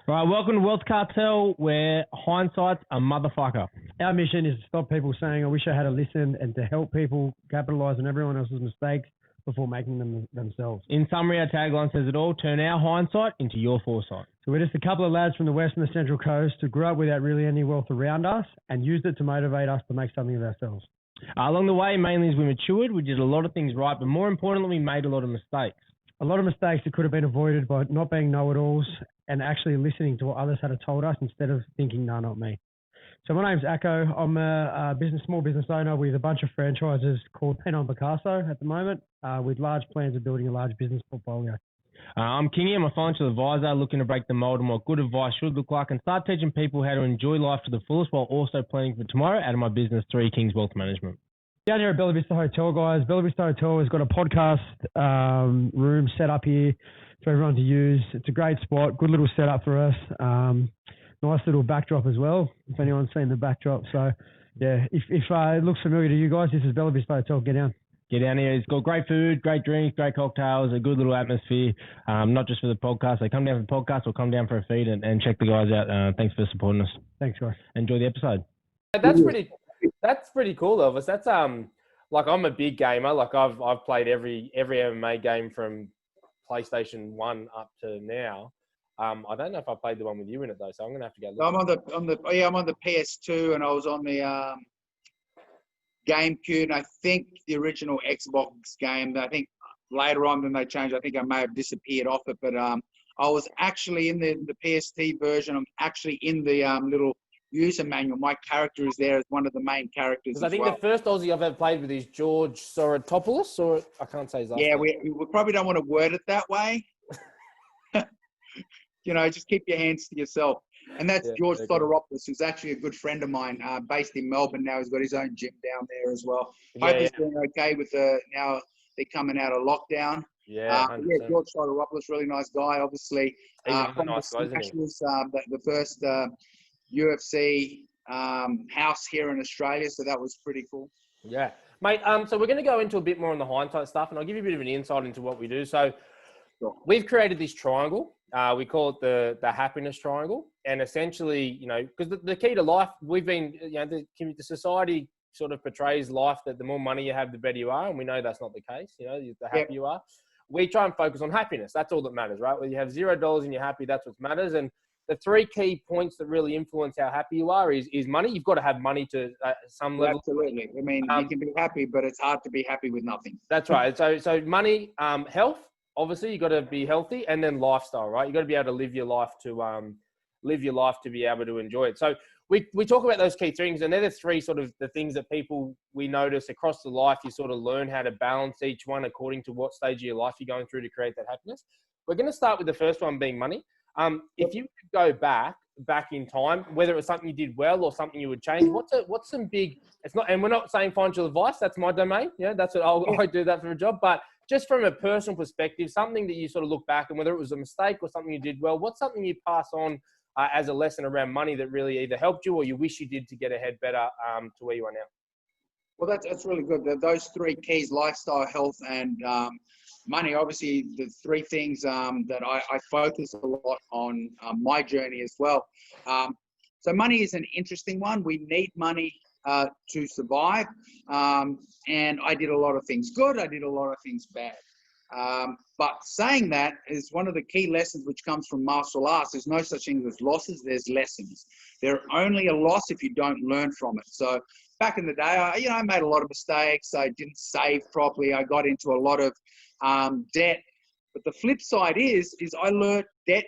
All right, welcome to Wealth Cartel, where hindsight's a motherfucker. Our mission is to stop people saying, I wish I had a listen, and to help people capitalize on everyone else's mistakes before making them themselves. In summary, our tagline says it all: turn our hindsight into your foresight. So we're just a couple of lads from the West and the Central Coast who grew up without really any wealth around us and used it to motivate us to make something of ourselves. Along the way, mainly as we matured, we did a lot of things right, but more importantly, we made a lot of mistakes. A lot of mistakes that could have been avoided by not being know-it-alls and actually listening to what others had told us instead of thinking, no, not me. So my name's Akko. I'm a small business owner with a bunch of franchises called Pen on Picasso at the moment, with large plans of building a large business portfolio. I'm Kingy. I'm a financial advisor looking to break the mold on what good advice should look like and start teaching people how to enjoy life to the fullest while also planning for tomorrow out of my business, 3 Kings Wealth Management. Down here at Bella Vista Hotel, guys. Bella Vista Hotel has got a podcast room set up here for everyone to use. It's a great spot, good little setup for us. Nice little backdrop as well, if anyone's seen the backdrop. So, yeah, if it looks familiar to you guys, this is Bella Vista Hotel. Get down. Get down here. It's got great food, great drinks, great cocktails, a good little atmosphere, not just for the podcast. They come down for the podcast or come down for a feed and check the guys out. Thanks for supporting us. Thanks, guys. Enjoy the episode. That's pretty cool, Elvis. That's like I'm a big gamer. Like I've played every MMA game from PlayStation 1 up to now. I don't know if I played the one with you in it though, so I'm gonna have to go look. I'm on the PS2 and I was on the GameCube. And I think the original Xbox game. I think later on when they changed, I think I may have disappeared off it. But I was actually in the PST version. I'm actually in the little user manual. My character is there as one of the main characters. I think the first Aussie I've ever played with is George Soratopoulos, or I can't say his last name. Yeah, we probably don't want to word it that way. Just keep your hands to yourself. And that's George Soratopoulos, who's actually a good friend of mine, based in Melbourne now. He's got his own gym down there as well. Hope he's doing okay with now they're coming out of lockdown. George Soratopoulos, really nice guy, obviously. He's a nice guy, isn't he? The first UFC house here in Australia, so that was pretty cool. Yeah, mate. So we're going to go into a bit more on the hindsight stuff, and I'll give you a bit of an insight into what we do. So we've created this triangle. We call it the happiness triangle, and essentially, because the key to life, we've been, the society sort of portrays life that the more money you have, the better you are, and we know that's not the case. The happier you are. We try and focus on happiness. That's all that matters, right? When you have $0 and you're happy, that's what matters. And the 3 key points that really influence how happy you are is money. You've got to have money to some level. Absolutely. I mean, you can be happy, but it's hard to be happy with nothing. That's right. So money, health, obviously you got to be healthy, and then lifestyle, right? You got to be able to live your life to be able to enjoy it. So we talk about those key things, and they're the 3 sort of the things that we notice across the life. You sort of learn how to balance each one according to what stage of your life you're going through to create that happiness. We're going to start with the first one being money. If you could go back in time, whether it was something you did well or something you would change, what's some big, it's not, and we're not saying financial advice, that's my domain. That's what I do that for a job, but just from a personal perspective, something that you sort of look back and whether it was a mistake or something you did well, what's something you pass on as a lesson around money that really either helped you or you wish you did to get ahead better to where you are now? Well, that's really good. Those 3 keys, lifestyle, health, and money, obviously the 3 things that I focus a lot on my journey as well. So money is an interesting one. We need money to survive. And I did a lot of things good. I did a lot of things bad. But saying that is one of the key lessons which comes from martial arts. There's no such thing as losses. There's lessons. They're only a loss if you don't learn from it. So back in the day, I made a lot of mistakes. I didn't save properly. I got into a lot of debt. But the flip side is I learned debt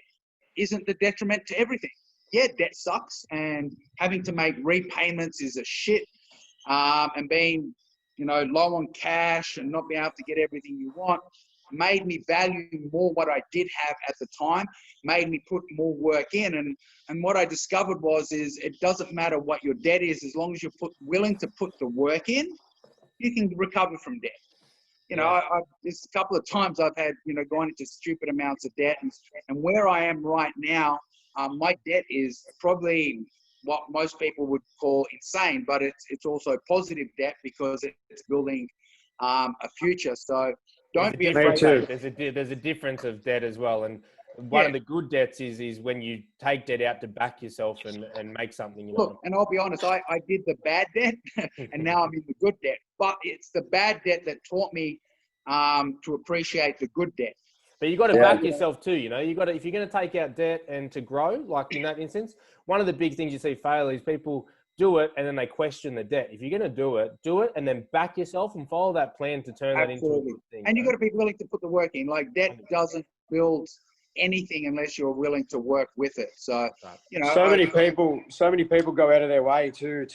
isn't the detriment to everything. Yeah, debt sucks, and having to make repayments is a shit. And being, low on cash and not being able to get everything you want made me value more what I did have at the time, made me put more work in. And what I discovered is it doesn't matter what your debt is, as long as you're willing to put the work in, you can recover from debt. There's a couple of times I've had, gone into stupid amounts of debt, and where I am right now, my debt is probably what most people would call insane, but it's also positive debt because it's building a future. So don't be afraid. There's a difference of debt as well, and One of the good debts is when you take debt out to back yourself and make something. You know? Look, and I'll be honest, I did the bad debt and now I'm in the good debt. But it's the bad debt that taught me to appreciate the good debt. But you got to back yourself too. You know, you got to, if you're going to take out debt and to grow, like in that instance, one of the big things you see fail is people do it and then they question the debt. If you're going to do it and then back yourself and follow that plan to turn that into a good thing. And you got to be willing to put the work in. Like debt doesn't build anything unless you're willing to work with it. So, you know, so many people go out of their way to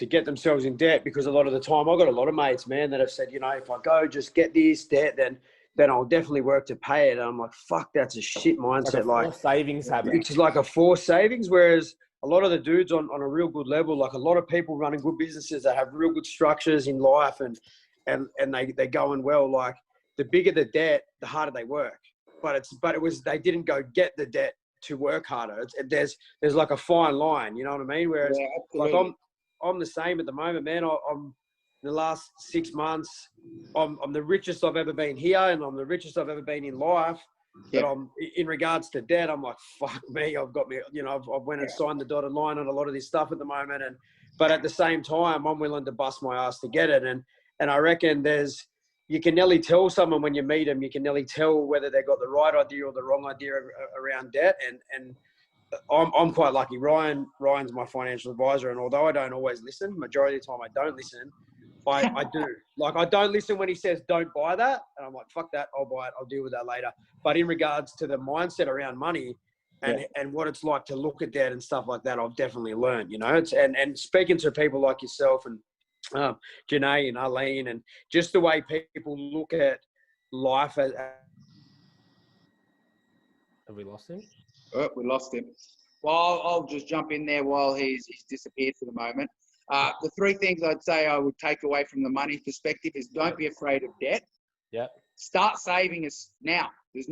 get themselves in debt, because a lot of the time I've got a lot of mates, man, that have said, you know, if I go just get this debt, then I'll definitely work to pay it. And I'm like, fuck, that's a shit mindset. Like savings habit. It's like a forced savings. Whereas a lot of the dudes on a real good level, like a lot of people running good businesses that have real good structures in life and they're going well, like the bigger the debt, the harder they work. But they didn't go get the debt to work harder. There's like a fine line, you know what I mean? Whereas like I'm the same at the moment, man. I'm in the last 6 months, I'm the richest I've ever been here, and I'm the richest I've ever been in life. But I'm, in regards to debt, I'm like, fuck me, I've got me, you know, I've went and signed the dotted line on a lot of this stuff at the moment. But at the same time, I'm willing to bust my ass to get it. And I reckon you can nearly tell someone when you meet them, you can nearly tell whether they got the right idea or the wrong idea around debt. And I'm quite lucky. Ryan's my financial advisor, and although I don't always listen, majority of the time I don't listen, I do. Like, I don't listen when he says, don't buy that. And I'm like, fuck that, I'll buy it. I'll deal with that later. But in regards to the mindset around money and what it's like to look at that and stuff like that, I've definitely learned, you know. And speaking to people like yourself and Janae and Arlene, and just the way people look at life. Have we lost him? Oh, we lost him. Well, I'll just jump in there while he's disappeared for the moment. The three things I'd say I would take away from the money perspective is don't be afraid of debt. Yeah. Start saving now. It's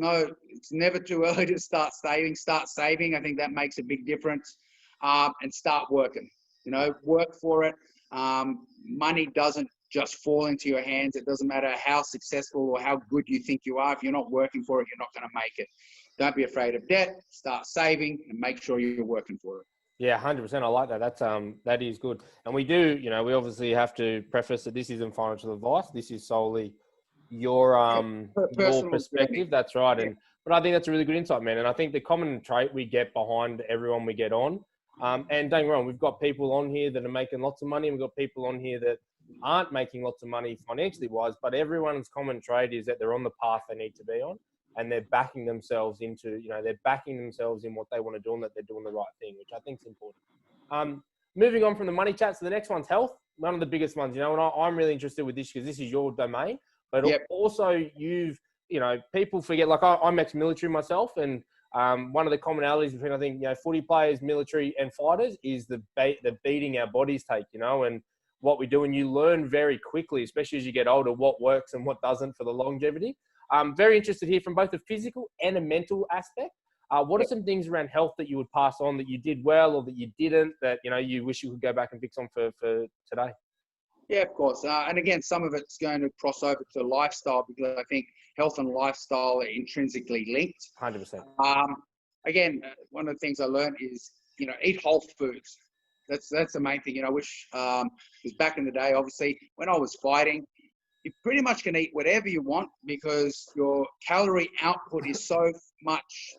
never too early to start saving. Start saving. I think that makes a big difference. And start working. You know, work for it. Money doesn't just fall into your hands. It doesn't matter how successful or how good you think you are. If you're not working for it, you're not going to make it. Don't be afraid of debt. Start saving and make sure you're working for it. Yeah, 100%. I like that. That is good. And we do, you know, we obviously have to preface that this isn't financial advice. This is solely your perspective. Journey. That's right. But I think that's a really good insight, man. And I think the common trait we get behind everyone we get on, and don't get me wrong, we've got people on here that are making lots of money. We've got people on here that aren't making lots of money financially wise, but everyone's common trait is that they're on the path they need to be on. And they're backing themselves into, you know, they're backing themselves in what they want to do and that they're doing the right thing, which I think is important. Moving on from the money chat, so the next one's health. One of the biggest ones, you know, and I'm really interested with this because this is your domain, but also people forget, like I'm ex-military myself, and one of the commonalities between, I think, you know, footy players, military and fighters is the beating our bodies take, you know, and what we do. And you learn very quickly, especially as you get older, what works and what doesn't for the longevity. I'm very interested here from both a physical and a mental aspect. What are some things around health that you would pass on that you did well or that you didn't, that, you know, you wish you could go back and fix on for today? Yeah, of course. And again, some of it's going to cross over to lifestyle, because I think health and lifestyle are intrinsically linked. 100%. Again, one of the things I learned is, you know, eat whole foods. That's the main thing. You know, which was back in the day, obviously, when I was fighting, you pretty much can eat whatever you want because your calorie output is so much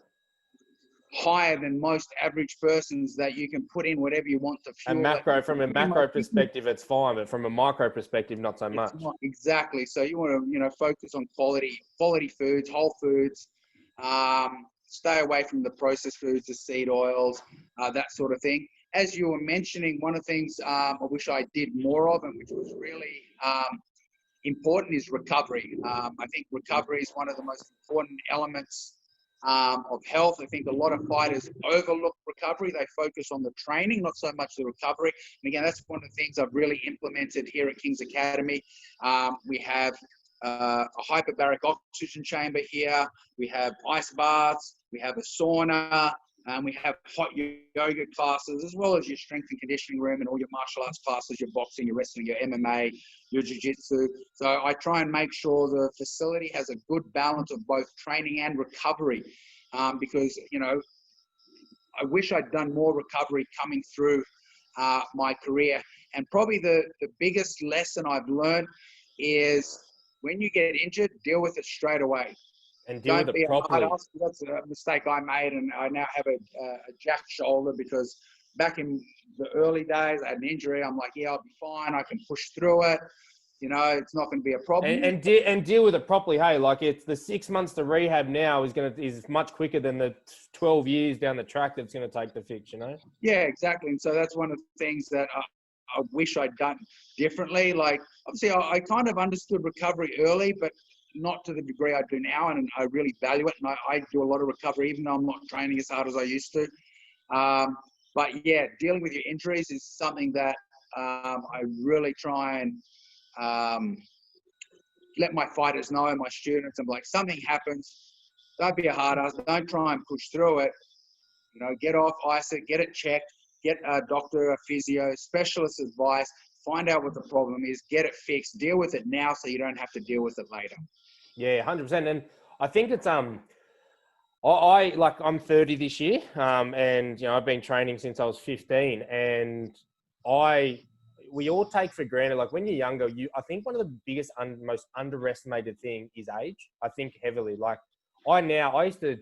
higher than most average persons that you can put in whatever you want to fuel. And from a macro perspective, it's fine, but from a micro perspective, not so much. Exactly. So you want to, you know, focus on quality foods, whole foods. Stay away from the processed foods, the seed oils, that sort of thing. As you were mentioning, one of the things I wish I did more of, and which was really important, is recovery. I think recovery is one of the most important elements of health. I think a lot of fighters overlook recovery. They focus on the training, not so much the recovery. And again, that's one of the things I've really implemented here at King's Academy. We have a hyperbaric oxygen chamber here. We have ice baths. We have a sauna. We have hot yoga classes, as well as your strength and conditioning room and all your martial arts classes, your boxing, your wrestling, your MMA, your jiu-jitsu. So I try and make sure the facility has a good balance of both training and recovery, because, you know, I wish I'd done more recovery coming through my career. And probably the biggest lesson I've learned is when you get injured, deal with it straight away. And deal with it properly. That's a mistake I made, and I now have a jacked shoulder because back in the early days, I had an injury. I'm like, yeah, I'll be fine. I can push through it. You know, it's not going to be a problem. And deal with it properly. Hey, like it's the 6 months to rehab now is much quicker than the 12 years down the track that's going to take to fix. You know. Yeah, exactly. And so that's one of the things that I wish I'd done differently. Like, obviously, I kind of understood recovery early, but not to the degree I do now, and I really value it. And I do a lot of recovery, even though I'm not training as hard as I used to. But yeah, dealing with your injuries is something that I really try and let my fighters know, and my students. I'm like, something happens, don't be a hard ass, don't try and push through it. You know, get off, ice it, get it checked, get a doctor, a physio, specialist advice, find out what the problem is, get it fixed, deal with it now so you don't have to deal with it later. Yeah, 100%. And I think it's I'm 30 this year, and you know I've been training since I was 15, and we all take for granted, like when you're younger, I think one of the biggest most underestimated thing is age. I think heavily. Like I used to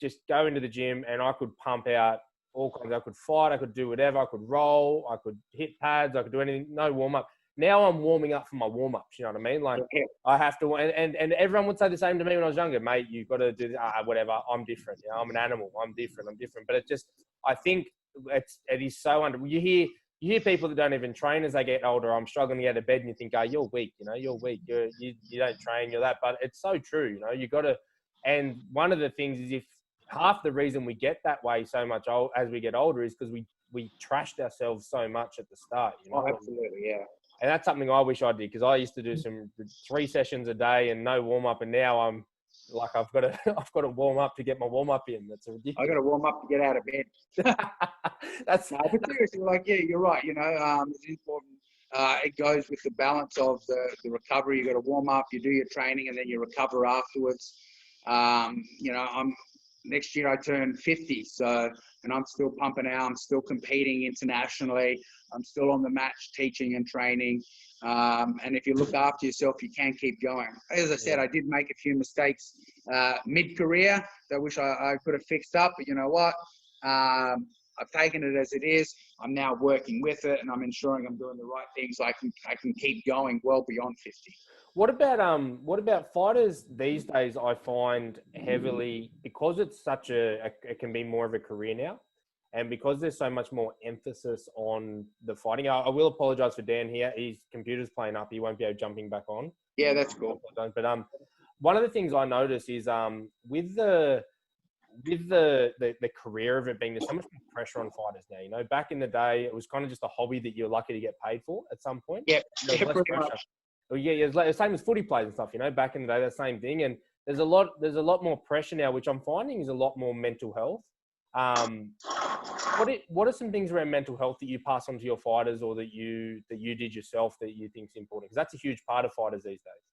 just go into the gym and I could pump out all kinds. I could fight, I could do whatever, I could roll, I could hit pads, I could do anything, no warm up. Now I'm warming up for my warm-ups, you know what I mean? Like, I have to, and everyone would say the same to me when I was younger, mate, you've got to do whatever, I'm different, you know, I'm an animal, I'm different. But it just, I think it is so you hear people that don't even train as they get older, I'm struggling to get out of bed, and you think, you're weak, you know, you're weak, you don't train, you're that, but it's so true, you know, you got to, and one of the things is if half the reason we get that way so much as we get older is because we trashed ourselves so much at the start, you know? Oh, absolutely, yeah. And that's something I wish I did, because I used to do some 3 sessions a day and no warm up, and now I'm like I've got to warm up to get my warm up in. That's ridiculous. I got to warm up to get out of bed. But seriously, like, yeah, you're right. You know, it's important. It goes with the balance of the recovery. You got to warm up, you do your training, and then you recover afterwards. You know, next year I turn 50, and I'm still pumping out. I'm still competing internationally. I'm still on the match teaching and training. And if you look after yourself, you can keep going. As I said, I did make a few mistakes mid-career that I wish I could have fixed up. But you know what? I've taken it as it is. I'm now working with it, and I'm ensuring I'm doing the right things so I can keep going well beyond 50. What about fighters these days? I find heavily, because it's such it can be more of a career now, and because there's so much more emphasis on the fighting. I will apologize for Dan here. His computer's playing up. He won't be able jumping back on. Yeah, that's cool. But one of the things I notice is with the career of it being, there's so much more pressure on fighters now. You know, back in the day, it was kind of just a hobby that you're lucky to get paid for at some point. Yeah, pretty much. Well, yeah, it's like the same as footy players and stuff. You know, back in the day, the same thing. And there's a lot more pressure now, which I'm finding is a lot more mental health. What are some things around mental health that you pass on to your fighters, or that you did yourself that you think is important? Because that's a huge part of fighters these days.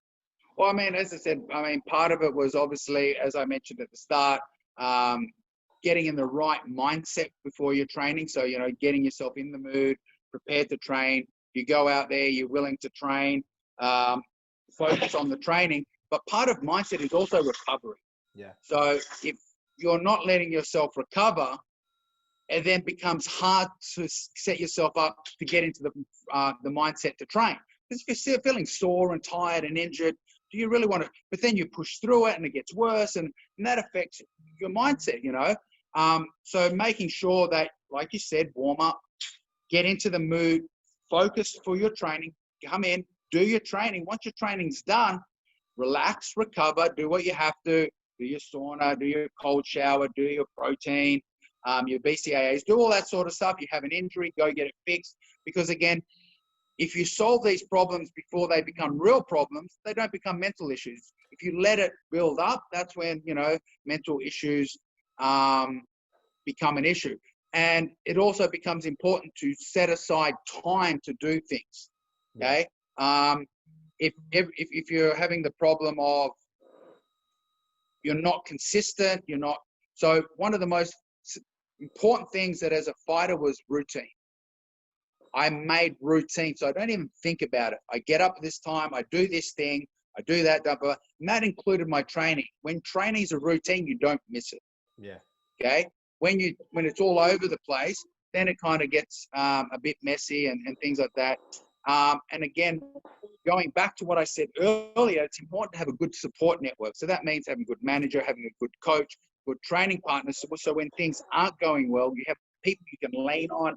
Well, I mean, as I said, part of it was obviously, as I mentioned at the start, getting in the right mindset before your training. So, you know, getting yourself in the mood, prepared to train. You go out there, you're willing to train, focus on the training. But part of mindset is also recovery. Yeah. So if you're not letting yourself recover, it then becomes hard to set yourself up to get into the mindset to train. Because if you're feeling sore and tired and injured, do you really want to? But then you push through it and it gets worse, and that affects your mindset, you know. So making sure that, like you said, warm up, get into the mood, focus for your training, come in, do your training. Once your training's done, relax, recover, do what you have to, do your sauna, do your cold shower, do your protein, your BCAAs, do all that sort of stuff. You have an injury, go get it fixed. Because again, if you solve these problems before they become real problems, they don't become mental issues. If you let it build up, that's when, you know, mental issues become an issue. And it also becomes important to set aside time to do things. Okay. If you're having the problem of you're not consistent, so one of the most important things that as a fighter was routine. I made routine, so I don't even think about it. I get up this time, I do this thing, I do that, and that included my training. When training's a routine, you don't miss it. Yeah. Okay. When it's all over the place, then it kind of gets a bit messy and things like that. And again, going back to what I said earlier, it's important to have a good support network. So that means having a good manager, having a good coach, good training partners. So when things aren't going well, you have people you can lean on,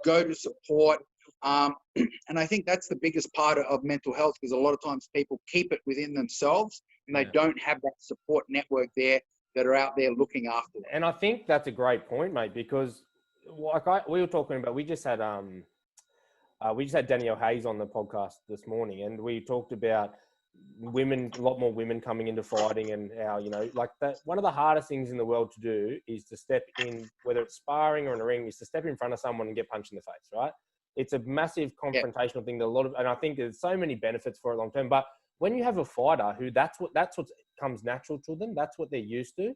go to support. And I think that's the biggest part of mental health, because a lot of times people keep it within themselves and they don't have that support network there that are out there looking after them. And I think that's a great point, mate, because we were talking about, we just had Danielle Hayes on the podcast this morning, and we talked about women, a lot more women coming into fighting, and how, like that, one of the hardest things in the world to do is to step in, whether it's sparring or in a ring, is to step in front of someone and get punched in the face, right? It's a massive confrontational thing that and I think there's so many benefits for it long term. But when you have a fighter who that's what comes natural to them, that's what they're used to,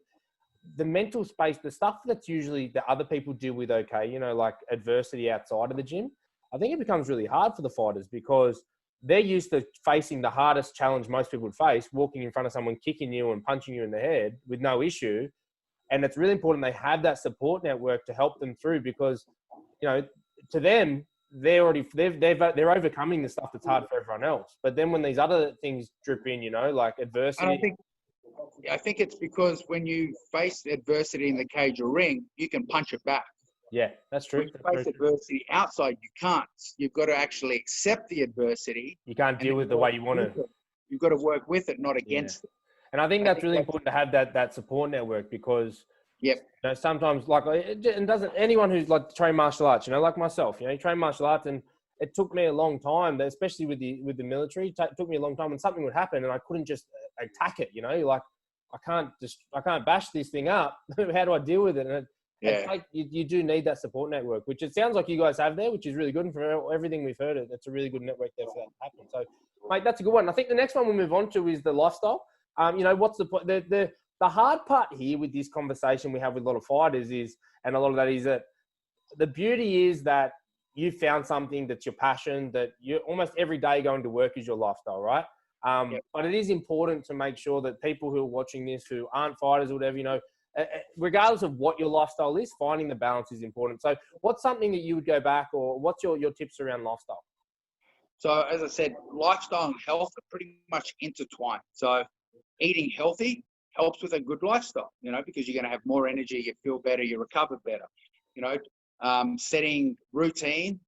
the mental space, the stuff that's usually that other people deal with, okay, like adversity outside of the gym, I think it becomes really hard for the fighters because they're used to facing the hardest challenge most people would face, walking in front of someone, kicking you and punching you in the head with no issue. And it's really important they have that support network to help them through, because, to them, they're overcoming the stuff that's hard for everyone else. But then when these other things drip in, like adversity. I think it's because when you face adversity in the cage or ring, you can punch it back. Yeah, that's true. When you face adversity outside, you can't. You've got to actually accept the adversity. You can't deal with it the way you want to. You've got to work with it, not against it. And I think that's really important to have that support network, because sometimes, like, it doesn't, anyone who's like trained martial arts, like myself, you train martial arts, and it took me a long time, especially with the military, it took me a long time when something would happen and I couldn't just attack it, like I can't bash this thing up. How do I deal with it? And it's like you do need that support network, which it sounds like you guys have there, which is really good. And for everything we've heard, it's a really good network there for that to happen. So, mate, that's a good one. I think the next one we'll move on to is the lifestyle. What's the hard part here with this conversation we have with a lot of fighters is, and a lot of that is that the beauty is that you found something that's your passion, that you almost every day going to work is your lifestyle, right? But it is important to make sure that people who are watching this, who aren't fighters or whatever, regardless of what your lifestyle is, finding the balance is important. So what's something that you would go back, or what's your tips around lifestyle? So as I said, lifestyle and health are pretty much intertwined. So eating healthy helps with a good lifestyle, because you're going to have more energy, you feel better, you recover better. Setting routine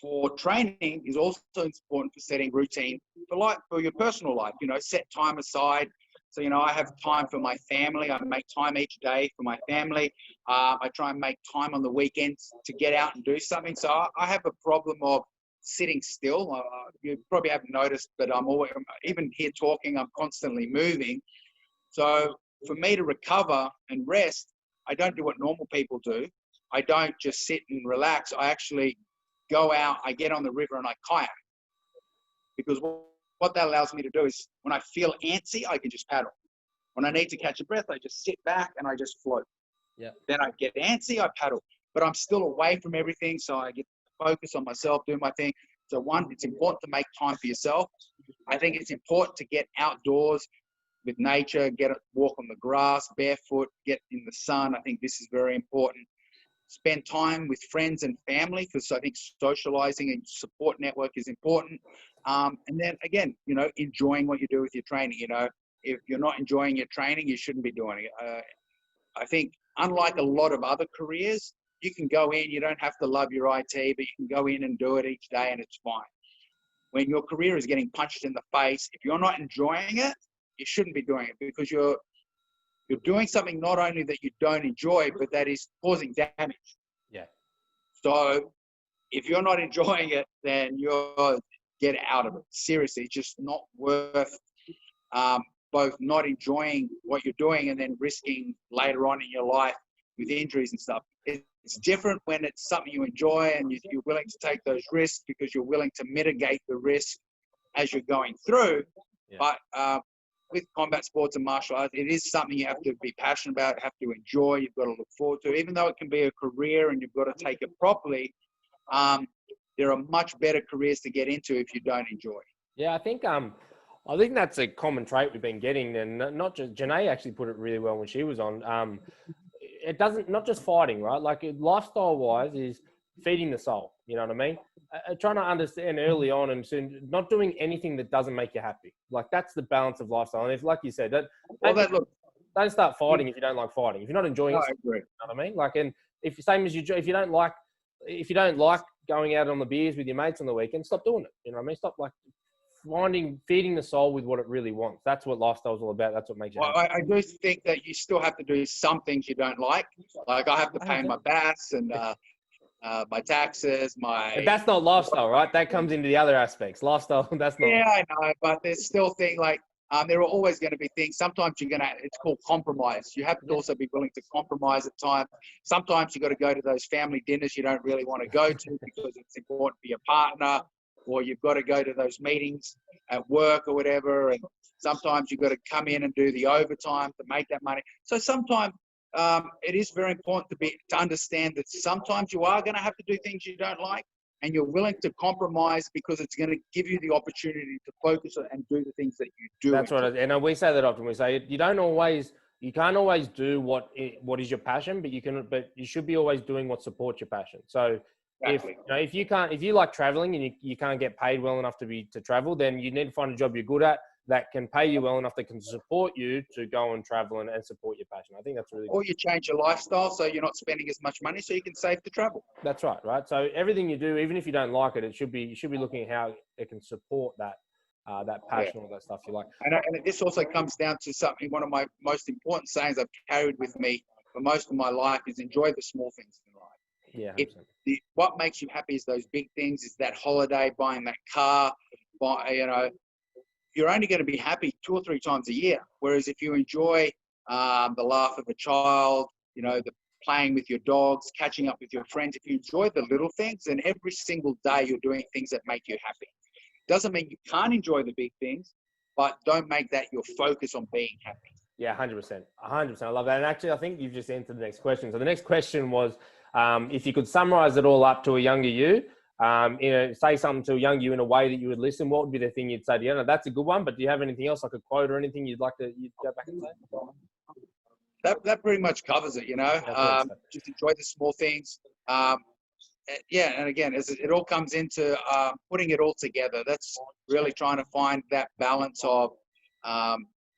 for training is also important for setting routine for your personal life. Set time aside. So, I have time for my family. I make time each day for my family. I try and make time on the weekends to get out and do something. So I have a problem of sitting still. You probably haven't noticed, but I'm always, even here talking, I'm constantly moving. So for me to recover and rest, I don't do what normal people do. I don't just sit and relax. I actually go out, I get on the river and I kayak. Because what that allows me to do is when I feel antsy, I can just paddle. When I need to catch a breath, I just sit back and I just float. Yeah. Then I get antsy, I paddle. But I'm still away from everything, so I get to focus on myself, do my thing. So one, it's important to make time for yourself. I think it's important to get outdoors with nature, walk on the grass, barefoot, get in the sun. I think this is very important. Spend time with friends and family, because I think socializing and support network is important. And then again, enjoying what you do with your training. If you're not enjoying your training, you shouldn't be doing it. I think unlike a lot of other careers, you can go in, you don't have to love your IT, but you can go in and do it each day and it's fine. When your career is getting punched in the face, if you're not enjoying it, you shouldn't be doing it, because you're doing something not only that you don't enjoy, but that is causing damage. Yeah. So if you're not enjoying it, then get out of it. Seriously, it's just not worth both not enjoying what you're doing and then risking later on in your life with injuries and stuff. It's different when it's something you enjoy and you're willing to take those risks because you're willing to mitigate the risk as you're going through. Yeah. But with combat sports and martial arts, it is something you have to be passionate about, have to enjoy, you've got to look forward to. Even though it can be a career and you've got to take it properly, there are much better careers to get into if you don't enjoy. Yeah, I think that's a common trait we've been getting, and not just Janae actually put it really well when she was on. It doesn't, not just fighting, right? Like lifestyle wise is feeding the soul. You know what I mean? Trying to understand early on and soon, not doing anything that doesn't make you happy. Like that's the balance of lifestyle. And if, like you said, don't start fighting if you don't like fighting. If you're not enjoying it, you know what I mean? Like, and if you don't like going out on the beers with your mates on the weekend, stop doing it. You know what I mean? Stop feeding the soul with what it really wants. That's what lifestyle is all about. That's what makes you happy. I do think that you still have to do some things you don't like. Like I have to pay my BAS and my taxes, But that's not lifestyle, right? That comes into the other aspects. Lifestyle, that's not. Yeah, I know, but there's still things like there are always going to be things. Sometimes it's called compromise. You have to also be willing to compromise at times. Sometimes you got to go to those family dinners you don't really want to go to because it's important for your partner, or you've got to go to those meetings at work or whatever. And sometimes you've got to come in and do the overtime to make that money. So sometimes it is very important to understand that sometimes you are going to have to do things you don't like, and you're willing to compromise because it's going to give you the opportunity to focus on and do the things that you do. That's right. And we say that often. We say you can't always do what is your passion, but you should be always doing what supports your passion. So exactly. If you like traveling and you can't get paid well enough to travel, then you need to find a job you're good at that can pay you well enough that can support you to go and travel and support your passion. I think that's really good. Or you change your lifestyle so you're not spending as much money so you can save to travel. That's right. So everything you do, even if you don't like it, you should be looking at how it can support that passion or that stuff you like. And this also comes down to something, one of my most important sayings I've carried with me for most of my life is enjoy the small things in life. Yeah. What makes you happy is those big things, is that holiday, buying that car, you're only going to be happy 2 or 3 times a year. Whereas if you enjoy the laugh of a child, the playing with your dogs, catching up with your friends, if you enjoy the little things, then every single day you're doing things that make you happy. Doesn't mean you can't enjoy the big things, but don't make that your focus on being happy. Yeah, 100%. 100%. I love that. And actually, I think you've just answered the next question. So the next question was, if you could summarize it all up to a younger you, say something to a young you in a way that you would listen, what would be the thing you'd say to you? That's a good one, but do you have anything else, like a quote or anything you'd go back and say? That pretty much covers it, just enjoy the small things. And again, it all comes into putting it all together. That's really trying to find that balance of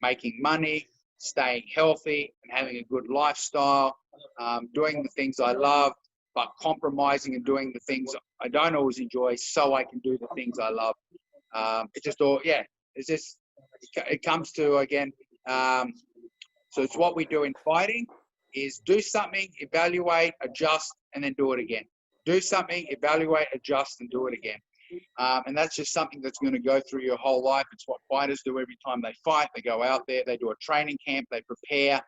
making money, staying healthy and having a good lifestyle, doing the things I love, but compromising and doing the things I don't always enjoy so I can do the things I love. It comes to, again, so it's what we do in fighting is do something, evaluate, adjust, and then do it again. Do something, evaluate, adjust, and do it again. And that's just something that's going to go through your whole life. It's what fighters do every time they fight. They go out there, they do a training camp, they prepare,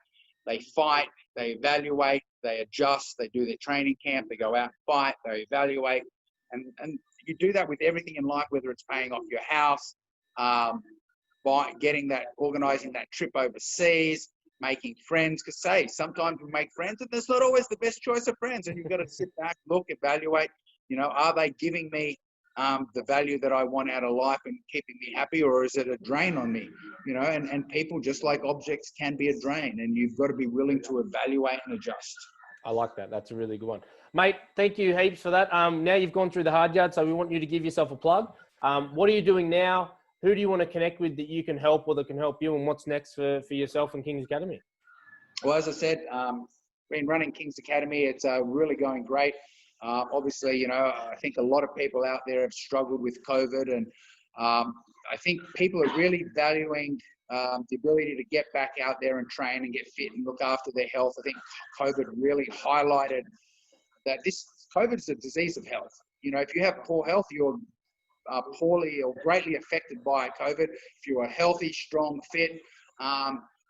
they fight, they evaluate, they adjust, they do their training camp, they go out and fight, they evaluate. And you do that with everything in life, whether it's paying off your house, organizing that trip overseas, making friends. Because sometimes we make friends and that's not always the best choice of friends. And you've got to sit back, look, evaluate, are they giving me the value that I want out of life and keeping me happy, or is it a drain on me? And people, just like objects, can be a drain, and you've got to be willing to evaluate and adjust. I like that. That's a really good one. Mate, thank you heaps for that. Now you've gone through the hard yard, so we want you to give yourself a plug. What are you doing now? Who do you want to connect with that you can help or that can help you? And what's next for yourself and King's Academy? Well, as I said, been running King's Academy. It's really going great. Obviously, I think a lot of people out there have struggled with COVID, and I think people are really valuing the ability to get back out there and train and get fit and look after their health. I think COVID really highlighted that COVID is a disease of health. If you have poor health, you're poorly or greatly affected by COVID. If you are healthy, strong, fit,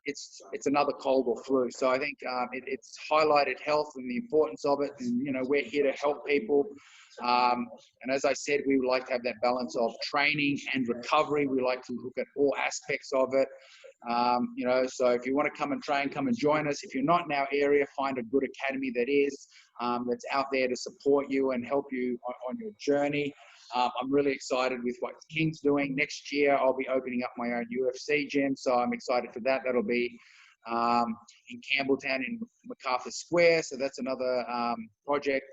it's another cold or flu. So I think it's highlighted health and the importance of it. And, you know, we're here to help people. And as I said, we would like to have that balance of training and recovery. We like to look at all aspects of it. You know, so if you want to come and train, come and join us. If you're not in our area, find a good academy that is, that's out there to support you and help you on your journey. I'm really excited with what King's doing. Next year, I'll be opening up my own UFC gym, so I'm excited for that. That'll be in Campbelltown in MacArthur Square, so that's another project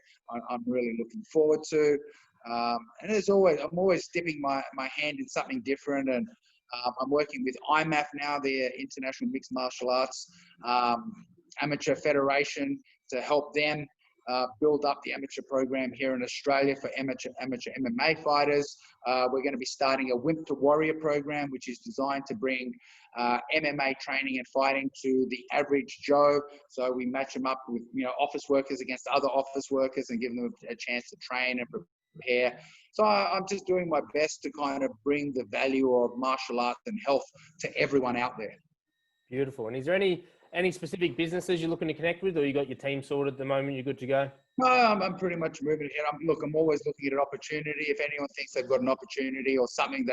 I'm really looking forward to. And as always, I'm always dipping my hand in something different, and I'm working with IMAF now, the International Mixed Martial Arts Amateur Federation, to help them build up the amateur program here in Australia for amateur MMA fighters. We're going to be starting a Wimp to Warrior program, which is designed to bring MMA training and fighting to the average Joe. So we match them up with, you know, office workers against other office workers and give them a chance to train and prepare. So I'm just doing my best to kind of bring the value of martial arts and health to everyone out there. Beautiful. And is there any specific businesses you're looking to connect with, or you got your team sorted at the moment? You're good to go? No, I'm pretty much moving ahead. I'm always looking at an opportunity. If anyone thinks they've got an opportunity or something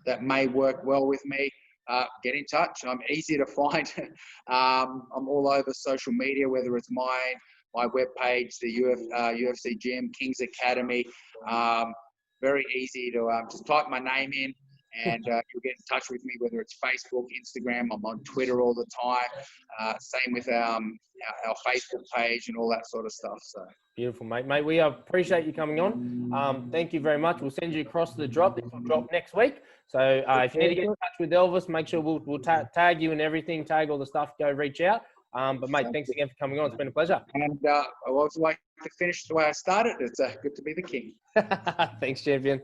that may work well with me, get in touch. I'm easy to find. I'm all over social media, whether it's my webpage, the UFC Gym, King's Academy. Very easy to just type my name in, and you'll get in touch with me, whether it's Facebook, Instagram. I'm on Twitter all the time. Same with our Facebook page and all that sort of stuff. So beautiful, mate. Mate, we appreciate you coming on. Thank you very much. We'll send you across the drop. This will drop next week. So if you need to get in touch with Elvis, make sure we'll tag you and everything, tag all the stuff, go reach out. But mate, thanks again for coming on. It's been a pleasure. And I also like to finish the way I started. It's good to be the king. Thanks, champion.